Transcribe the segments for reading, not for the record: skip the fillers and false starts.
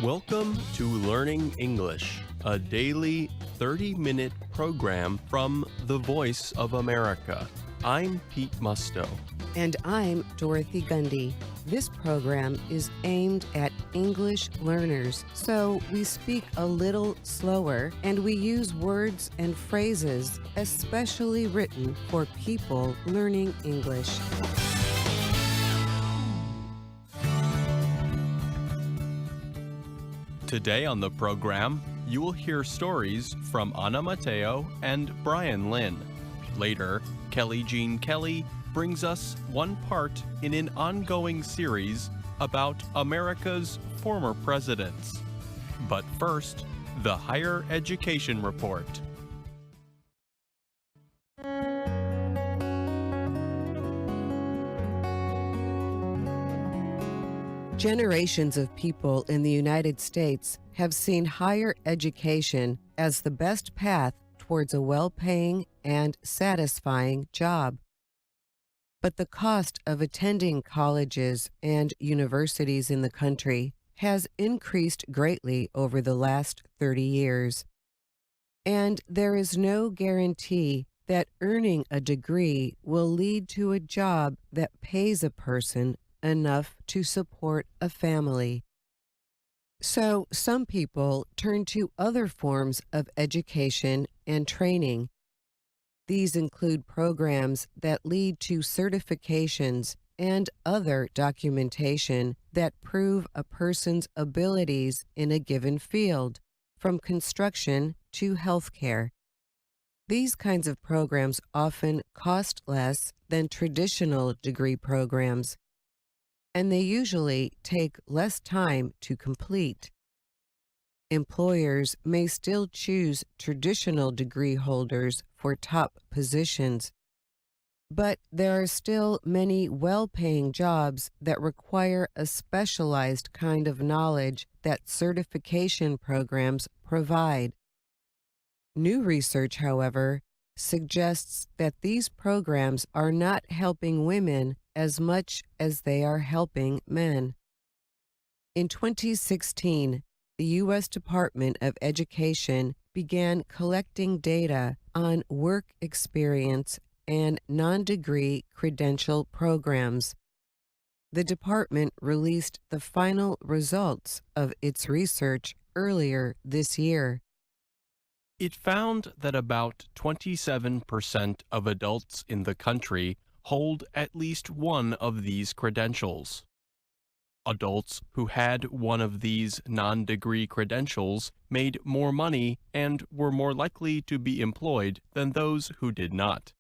Welcome to Learning English, a daily 30-minute program from the Voice of America. I'm Pete Musto. And I'm Dorothy Gundy. This program is aimed at English learners, so we speak a little slower and we use words and phrases especially written for people learning English. Today on the program, you will hear stories from Ana Mateo and Brian Lynn. Later, Kelly Jean Kelly brings us one part in an ongoing series about America's former presidents. But first, the Higher Education Report. Generations of people in the United States have seen higher education as the best path towards a well-paying and satisfying job. But the cost of attending colleges and universities in the country has increased greatly over the last 30 years. And there is no guarantee that earning a degree will lead to a job that pays a person enough to support a family. So some people turn to other forms of education and training. These include programs that lead to certifications and other documentation that prove a person's abilities in a given field, from construction to healthcare. These kinds of programs often cost less than traditional degree programs, and they usually take less time to complete. Employers may still choose traditional degree holders for top positions, but there are still many well-paying jobs that require a specialized kind of knowledge that certification programs provide. New research, however, suggests that these programs are not helping women as much as they are helping men. In 2016, the U.S. Department of Education began collecting data on work experience and non-degree credential programs. The department released the final results of its research earlier this year. It found that about 27% of adults in the country hold at least one of these credentials. Adults who had one of these non-degree credentials made more money and were more likely to be employed than those who did not.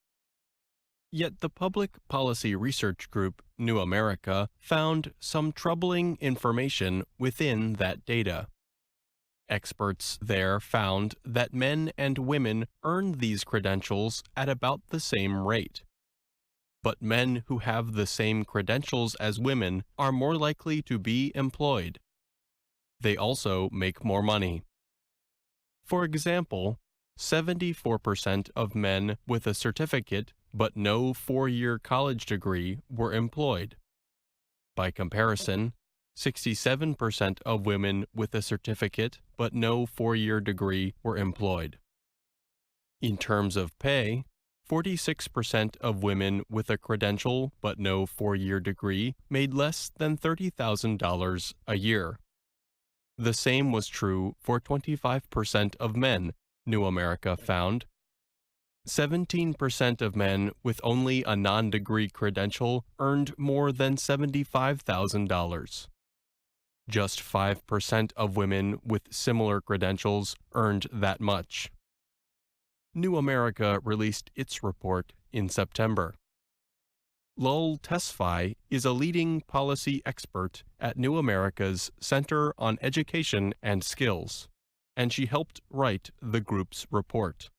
Yet the public policy research group New America found some troubling information within that data. Experts there found that men and women earn these credentials at about the same rate. But men who have the same credentials as women are more likely to be employed. They also make more money. For example, 74% of men with a certificate but no 4-year college degree were employed. By comparison, 67% of women with a certificate but no 4-year degree were employed. In terms of pay, 46% of women with a credential but no 4-year degree made less than $30,000 a year. The same was true for 25% of men, New America found. 17% of men with only a non-degree credential earned more than $75,000. Just 5% of women with similar credentials earned that much. New America released its report in September. Lul Tesfaye is a leading policy expert at New America's Center on Education and Skills, and she helped write the group's report.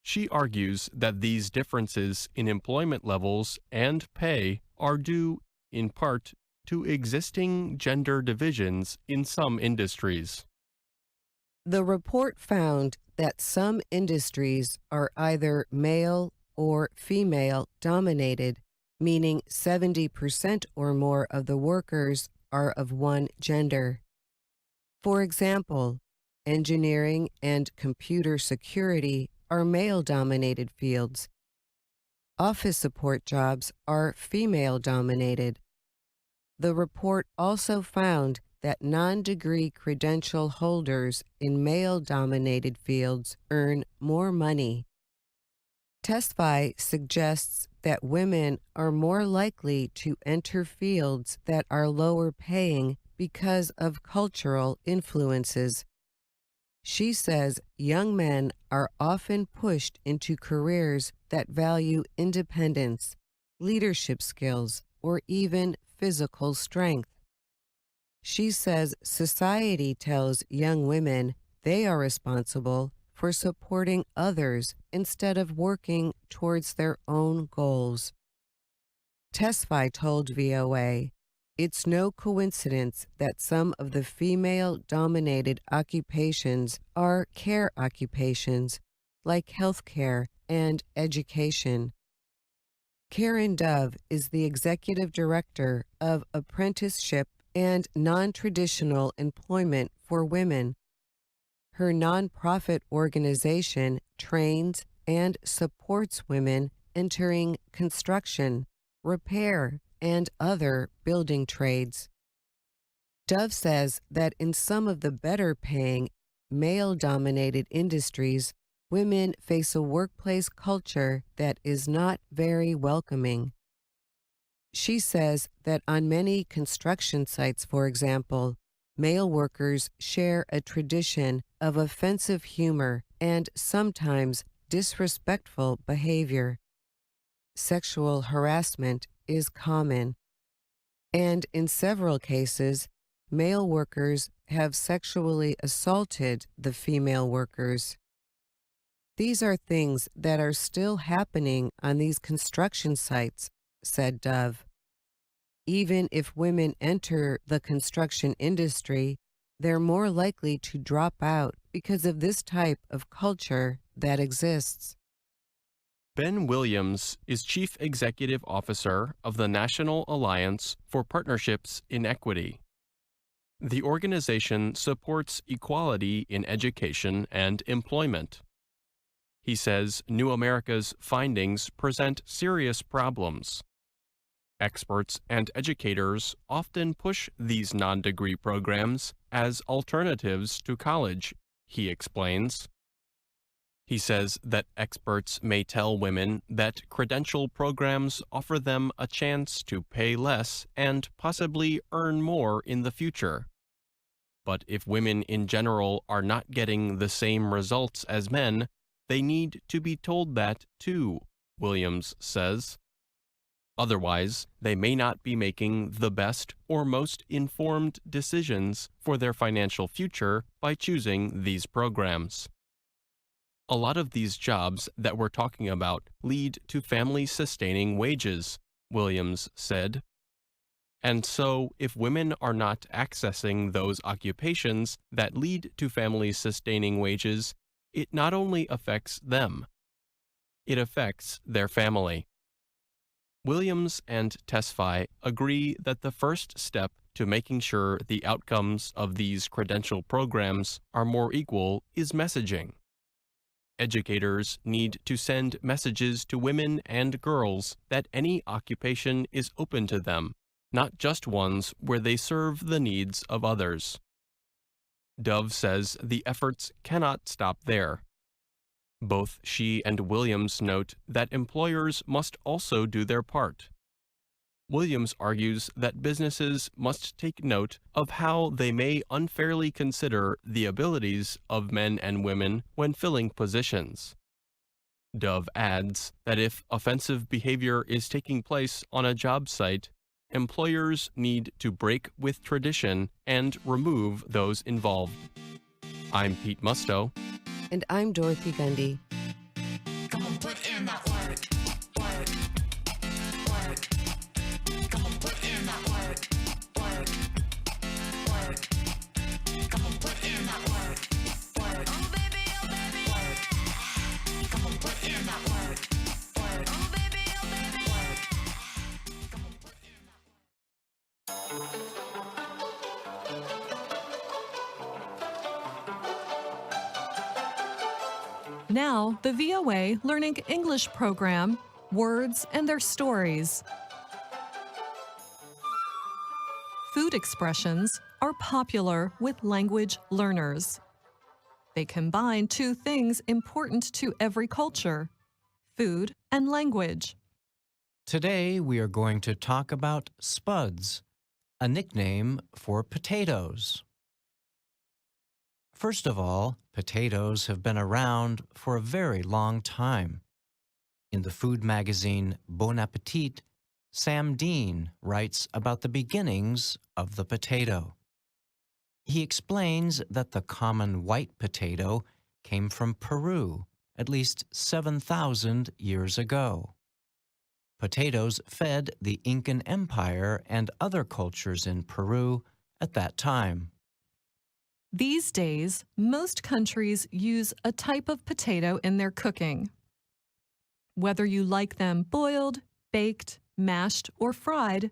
She argues that these differences in employment levels and pay are due, in part, to existing gender divisions in some industries. The report found that some industries are either male or female dominated, meaning 70% or more of the workers are of one gender. For example, engineering and computer security are male dominated fields. Office support jobs are female dominated. The report also found that non-degree credential holders in male-dominated fields earn more money. TESFI suggests that women are more likely to enter fields that are lower paying because of cultural influences. She says young men are often pushed into careers that value independence, leadership skills, or even physical strength. She says society tells young women they are responsible for supporting others instead of working towards their own goals. TESFI told VOA, "It's no coincidence that some of the female-dominated occupations are care occupations, like healthcare and education." Karen Dove is the executive director of Apprenticeship and Non-Traditional Employment for Women. Her nonprofit organization trains and supports women entering construction, repair, and other building trades. Dove says that in some of the better paying, male-dominated industries, women face a workplace culture that is not very welcoming. She says that on many construction sites, for example, male workers share a tradition of offensive humor and sometimes disrespectful behavior. Sexual harassment is common, and in several cases, male workers have sexually assaulted the female workers. These are things that are still happening on these construction sites, said Dove. Even if women enter the construction industry, they're more likely to drop out because of this type of culture that exists. Ben Williams is Chief Executive Officer of the National Alliance for Partnerships in Equity. The organization supports equality in education and employment. He says New America's findings present serious problems. Experts and educators often push these non-degree programs as alternatives to college, he explains. He says that experts may tell women that credential programs offer them a chance to pay less and possibly earn more in the future. But if women in general are not getting the same results as men, they need to be told that too, Williams says. Otherwise, they may not be making the best or most informed decisions for their financial future by choosing these programs. A lot of these jobs that we're talking about lead to family-sustaining wages, Williams said. And so, if women are not accessing those occupations that lead to family-sustaining wages, it not only affects them, it affects their family. Williams and TESFI agree that the first step to making sure the outcomes of these credential programs are more equal is messaging. Educators need to send messages to women and girls that any occupation is open to them, not just ones where they serve the needs of others. Dove says the efforts cannot stop there. Both she and Williams note that employers must also do their part. Williams argues that businesses must take note of how they may unfairly consider the abilities of men and women when filling positions. Dove adds that if offensive behavior is taking place on a job site, employers need to break with tradition and remove those involved. I'm Pete Musto. And I'm Dorothy Gundy. Come on, put in that work, work, work. Come on, put in that work, work, work. Come on, put in that work, work. Oh baby, work. Come on, put in that work, work. Oh baby, work. Come on, put in that work. Now, the VOA Learning English program, Words and Their Stories. Food expressions are popular with language learners. They combine two things important to every culture: food and language. Today we are going to talk about spuds, a nickname for potatoes. First of all, potatoes have been around for a very long time. In the food magazine Bon Appetit, Sam Dean writes about the beginnings of the potato. He explains that the common white potato came from Peru at least 7,000 years ago. Potatoes fed the Incan Empire and other cultures in Peru at that time. These days, most countries use a type of potato in their cooking. Whether you like them boiled, baked, mashed, or fried,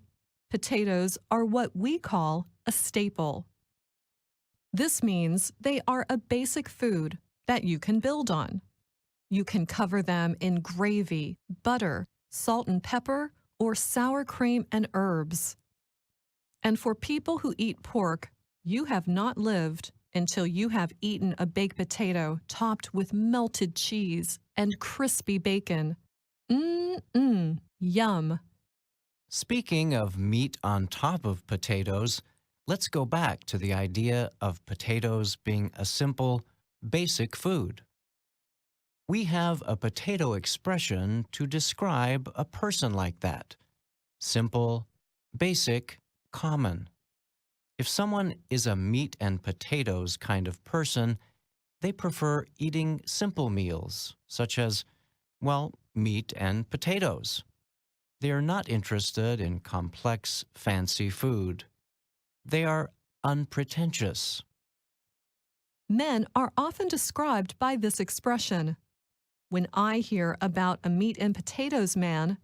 potatoes are what we call a staple. This means they are a basic food that you can build on. You can cover them in gravy, butter, salt and pepper, or sour cream and herbs. And for people who eat pork, you have not lived until you have eaten a baked potato topped with melted cheese and crispy bacon. Yum. Speaking of meat on top of potatoes, let's go back to the idea of potatoes being a simple, basic food. We have a potato expression to describe a person like that: simple, basic, common. If someone is a meat and potatoes kind of person, they prefer eating simple meals, such as, well, meat and potatoes. They are not interested in complex, fancy food. They are unpretentious. Men are often described by this expression. When I hear about a meat and potatoes man,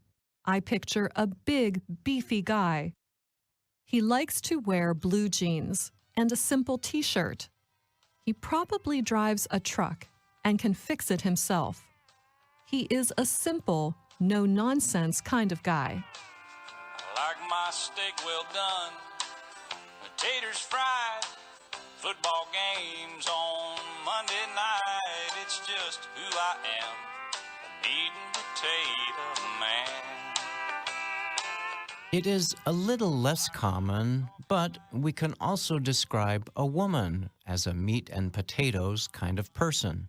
I picture a big, beefy guy. He likes to wear blue jeans and a simple t-shirt. He probably drives a truck and can fix it himself. He is a simple, no-nonsense kind of guy. I like my steak well done, taters fried, football games on Monday night. It's just who I am, a meat and potato man. It is a little less common, but we can also describe a woman as a meat and potatoes kind of person.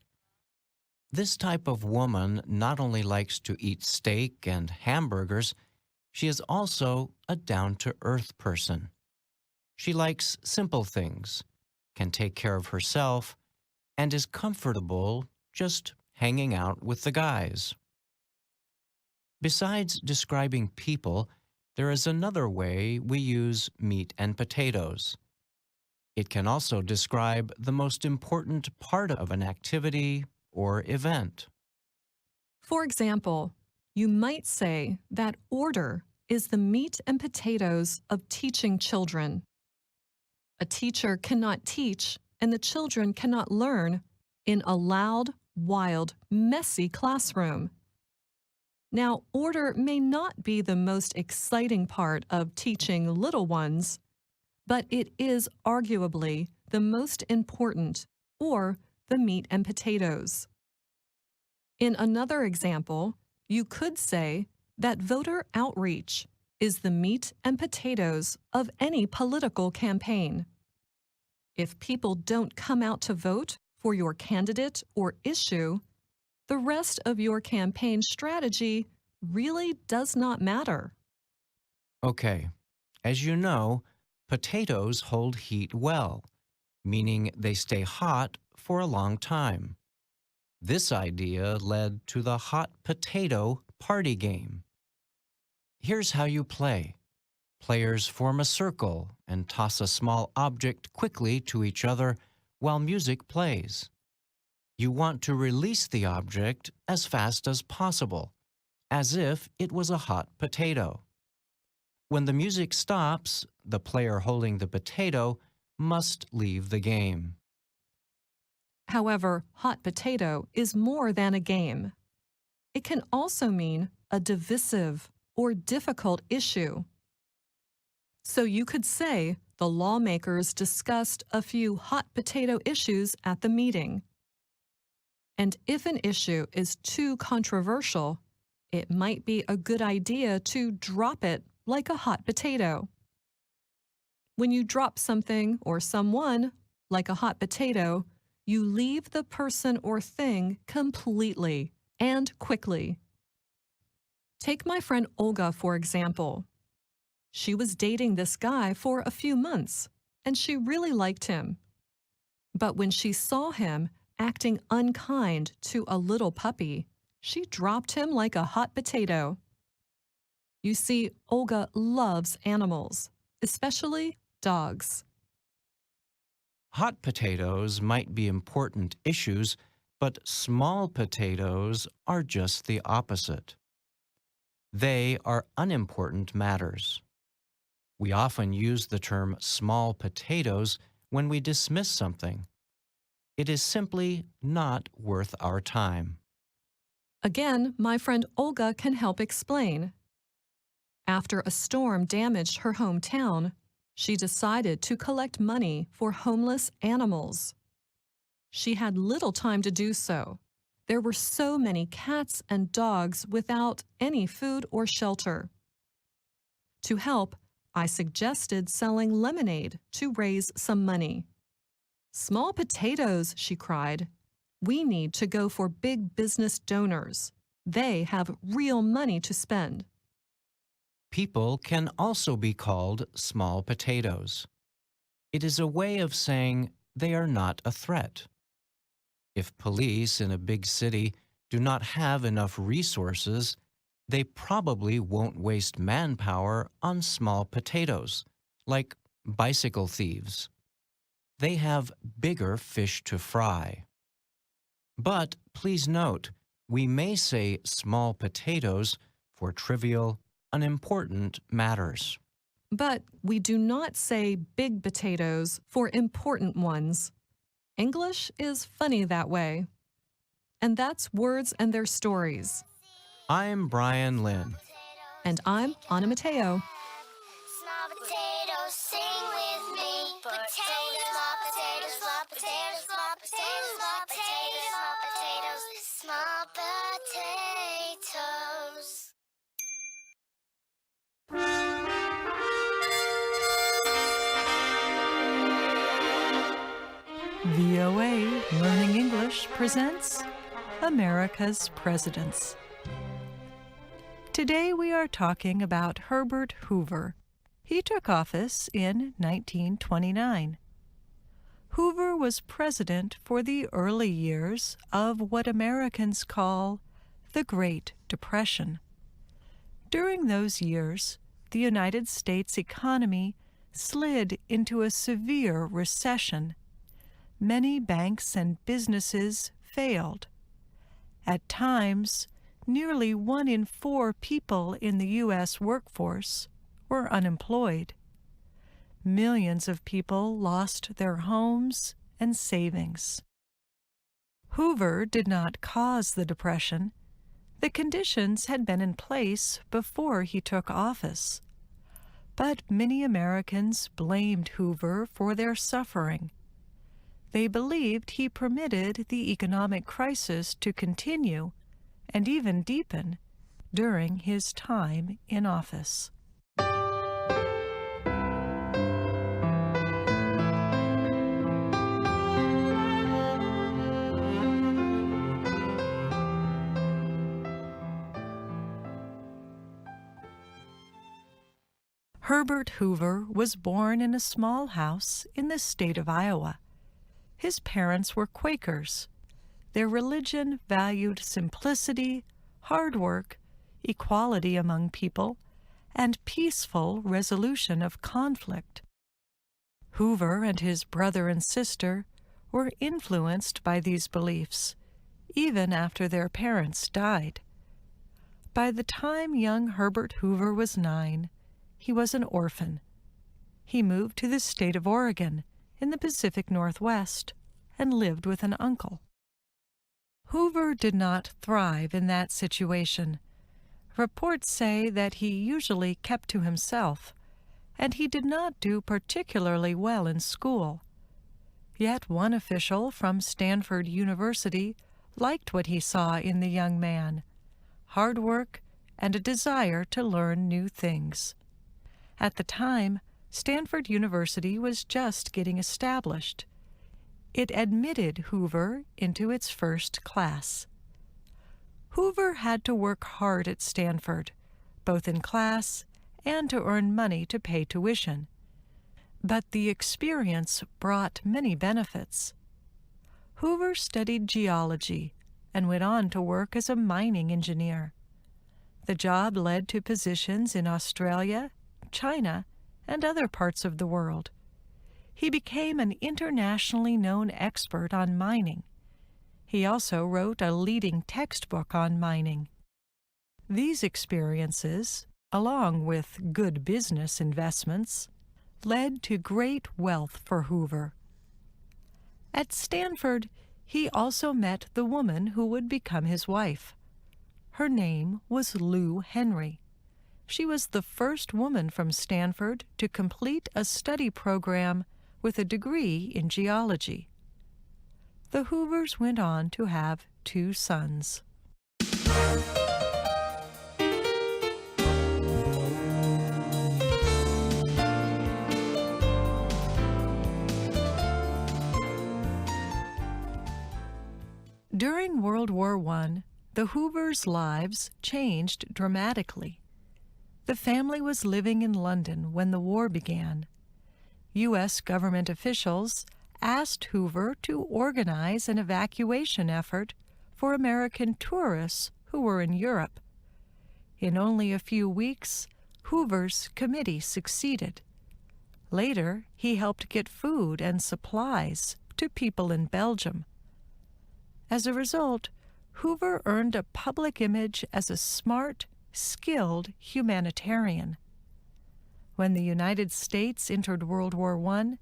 This type of woman not only likes to eat steak and hamburgers, she is also a down-to-earth person. She likes simple things, can take care of herself, and is comfortable just hanging out with the guys. Besides describing people, there is another way we use meat and potatoes. It can also describe the most important part of an activity or event. For example, you might say that order is the meat and potatoes of teaching children. A teacher cannot teach and the children cannot learn in a loud, wild, messy classroom. Now, order may not be the most exciting part of teaching little ones, but it is arguably the most important, or the meat and potatoes. In another example, you could say that voter outreach is the meat and potatoes of any political campaign. If people don't come out to vote for your candidate or issue, the rest of your campaign strategy really does not matter. Okay, as you know, potatoes hold heat well, meaning they stay hot for a long time. This idea led to the hot potato party game. Here's how you play. Players form a circle and toss a small object quickly to each other while music plays. You want to release the object as fast as possible, as if it was a hot potato. When the music stops, the player holding the potato must leave the game. However, hot potato is more than a game. It can also mean a divisive or difficult issue. So you could say the lawmakers discussed a few hot potato issues at the meeting. And if an issue is too controversial, it might be a good idea to drop it like a hot potato. When you drop something or someone, like a hot potato, you leave the person or thing completely and quickly. Take my friend Olga, for example. She was dating this guy for a few months, and she really liked him. But when she saw him acting unkind to a little puppy, she dropped him like a hot potato. You see, Olga loves animals, especially dogs. Hot potatoes might be important issues, but small potatoes are just the opposite. They are unimportant matters. We often use the term small potatoes when we dismiss something. It is simply not worth our time. Again, my friend Olga can help explain. After a storm damaged her hometown, she decided to collect money for homeless animals. She had little time to do so. There were so many cats and dogs without any food or shelter. To help, I suggested selling lemonade to raise some money. "Small potatoes," she cried. "We need to go for big business donors. They have real money to spend." People can also be called small potatoes. It is a way of saying they are not a threat. If police in a big city do not have enough resources, they probably won't waste manpower on small potatoes, like bicycle thieves. They have bigger fish to fry. But please note, we may say small potatoes for trivial, unimportant matters. But we do not say big potatoes for important ones. English is funny that way. And that's Words and Their Stories. I'm Brian Lynn. And I'm Anna Mateo. Small potatoes, sing with me. Potatoes, small potatoes, small potatoes, small potatoes, small potatoes, small potatoes, small potatoes. VOA Learning English presents America's Presidents. Today we are talking about Herbert Hoover. He took office in 1929. Hoover was president for the early years of what Americans call the Great Depression. During those years, the United States economy slid into a severe recession. Many banks and businesses failed. At times, nearly 1 in 4 people in the U.S. workforce were unemployed. Millions of people lost their homes and savings. Hoover did not cause the Depression. The conditions had been in place before he took office. But many Americans blamed Hoover for their suffering. They believed he permitted the economic crisis to continue and even deepen during his time in office. Herbert Hoover was born in a small house in the state of Iowa. His parents were Quakers. Their religion valued simplicity, hard work, equality among people, and peaceful resolution of conflict. Hoover and his brother and sister were influenced by these beliefs, even after their parents died. By the time young Herbert Hoover was 9, he was an orphan. He moved to the state of Oregon in the Pacific Northwest and lived with an uncle. Hoover did not thrive in that situation. Reports say that he usually kept to himself, and he did not do particularly well in school. Yet one official from Stanford University liked what he saw in the young man: hard work and a desire to learn new things. At the time, Stanford University was just getting established. It admitted Hoover into its first class. Hoover had to work hard at Stanford, both in class and to earn money to pay tuition. But the experience brought many benefits. Hoover studied geology and went on to work as a mining engineer. The job led to positions in Australia, China, and other parts of the world. He became an internationally known expert on mining. He also wrote a leading textbook on mining. These experiences, along with good business investments, led to great wealth for Hoover. At Stanford, he also met the woman who would become his wife. Her name was Lou Henry. She was the first woman from Stanford to complete a study program with a degree in geology. The Hoovers went on to have 2 sons. During World War I, the Hoovers' lives changed dramatically. The family was living in London when the war began. U.S. government officials asked Hoover to organize an evacuation effort for American tourists who were in Europe. In only a few weeks, Hoover's committee succeeded. Later, he helped get food and supplies to people in Belgium. As a result, Hoover earned a public image as a smart, skilled humanitarian. When the United States entered World War I,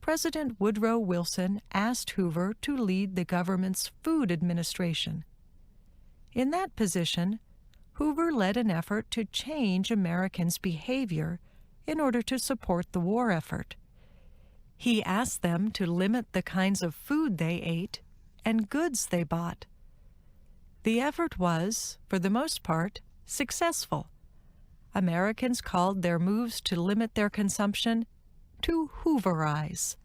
President Woodrow Wilson asked Hoover to lead the government's Food Administration. In that position, Hoover led an effort to change Americans' behavior in order to support the war effort. He asked them to limit the kinds of food they ate and goods they bought. The effort was, for the most part, successful. Americans called their moves to limit their consumption to Hooverize.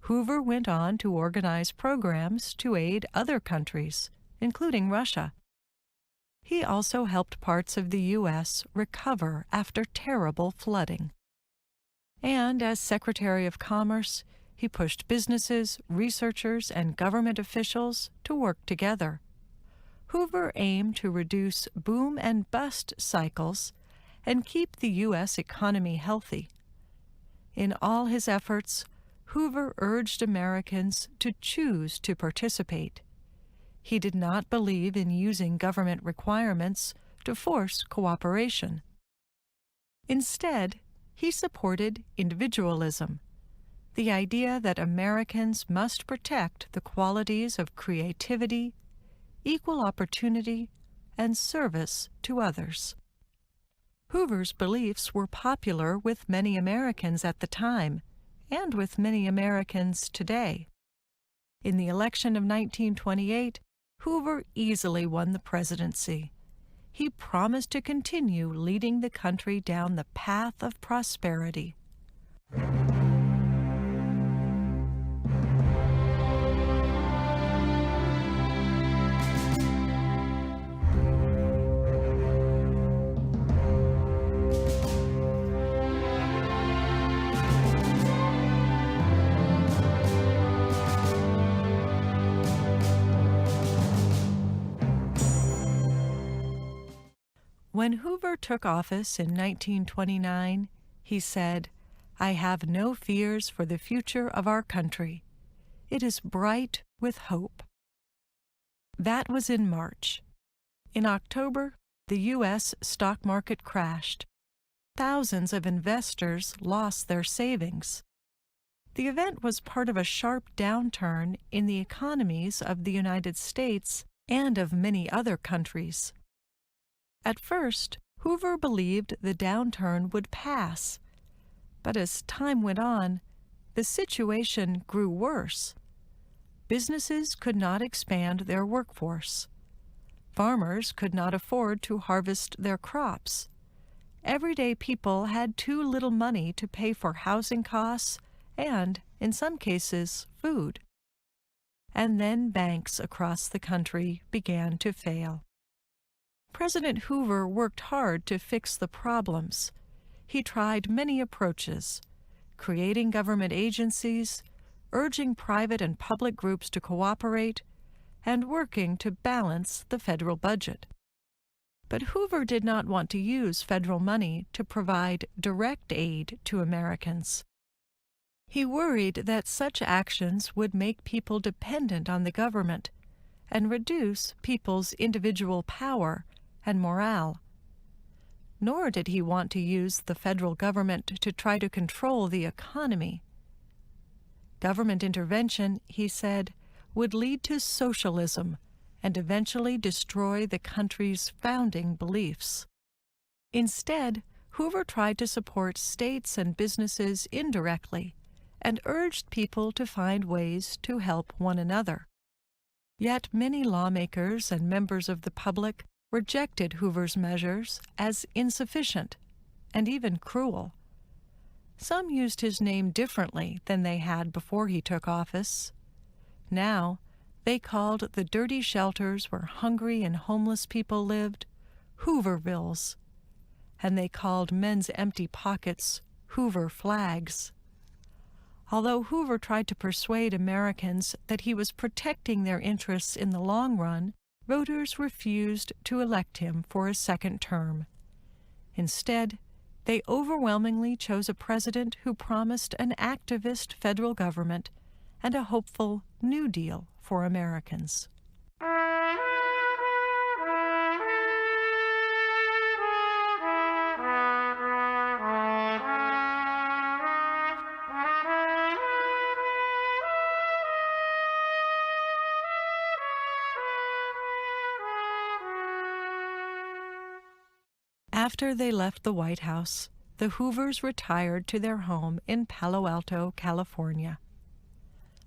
Hoover went on to organize programs to aid other countries, including Russia. He also helped parts of the U.S. recover after terrible flooding. And as Secretary of Commerce, he pushed businesses, researchers, and government officials to work together. Hoover aimed to reduce boom and bust cycles and keep the U.S. economy healthy. In all his efforts, Hoover urged Americans to choose to participate. He did not believe in using government requirements to force cooperation. Instead, he supported individualism, the idea that Americans must protect the qualities of creativity, equal opportunity, and service to others. Hoover's beliefs were popular with many Americans at the time, and with many Americans today. In the election of 1928, Hoover easily won the presidency. He promised to continue leading the country down the path of prosperity. When Hoover took office in 1929, he said, "I have no fears for the future of our country. It is bright with hope." That was in March. In October, the U.S. stock market crashed. Thousands of investors lost their savings. The event was part of a sharp downturn in the economies of the United States and of many other countries. At first, Hoover believed the downturn would pass, but as time went on, the situation grew worse. Businesses could not expand their workforce. Farmers could not afford to harvest their crops. Everyday people had too little money to pay for housing costs and, in some cases, food. And then banks across the country began to fail. President Hoover worked hard to fix the problems. He tried many approaches, creating government agencies, urging private and public groups to cooperate, and working to balance the federal budget. But Hoover did not want to use federal money to provide direct aid to Americans. He worried that such actions would make people dependent on the government and reduce people's individual power and morale. Nor did he want to use the federal government to try to control the economy. Government intervention, he said, would lead to socialism and eventually destroy the country's founding beliefs. Instead, Hoover tried to support states and businesses indirectly and urged people to find ways to help one another. Yet many lawmakers and members of the public rejected Hoover's measures as insufficient and even cruel. Some used his name differently than they had before he took office. Now, they called the dirty shelters where hungry and homeless people lived Hoovervilles, and they called men's empty pockets Hoover flags. Although Hoover tried to persuade Americans that he was protecting their interests in the long run, voters refused to elect him for a second term. Instead, they overwhelmingly chose a president who promised an activist federal government and a hopeful New Deal for Americans. After they left the White House, the Hoovers retired to their home in Palo Alto, California.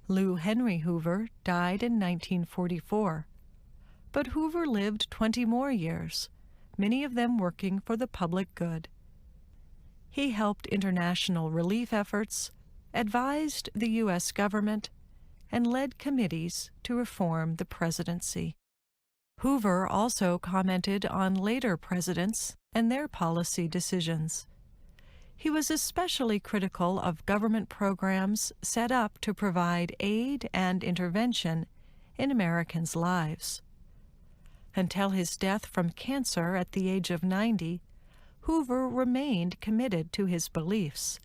Lou Henry Hoover died in 1944, but Hoover lived 20 more years, many of them working for the public good. He helped international relief efforts, advised the U.S. government, and led committees to reform the presidency. Hoover also commented on later presidents and their policy decisions. He was especially critical of government programs set up to provide aid and intervention in Americans' lives. Until his death from cancer at the age of 90, Hoover remained committed to his beliefs.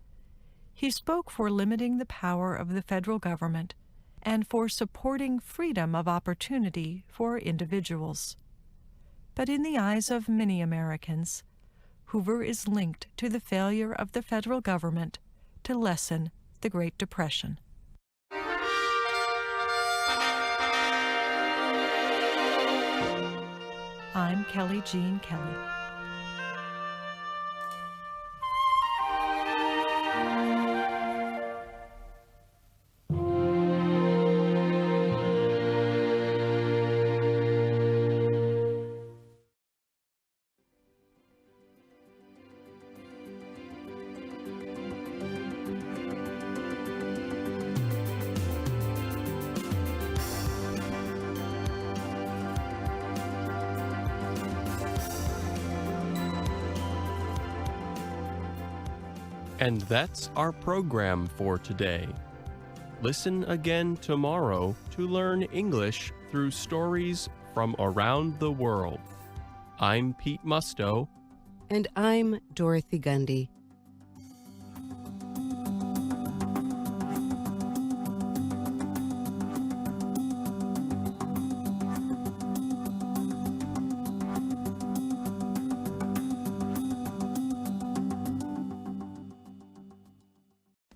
He spoke for limiting the power of the federal government and for supporting freedom of opportunity for individuals. But in the eyes of many Americans, Hoover is linked to the failure of the federal government to lessen the Great Depression. I'm Kelly Jean Kelly. And that's our program for today. Listen again tomorrow to learn English through stories from around the world. I'm Pete Musto. And I'm Dorothy Gundy.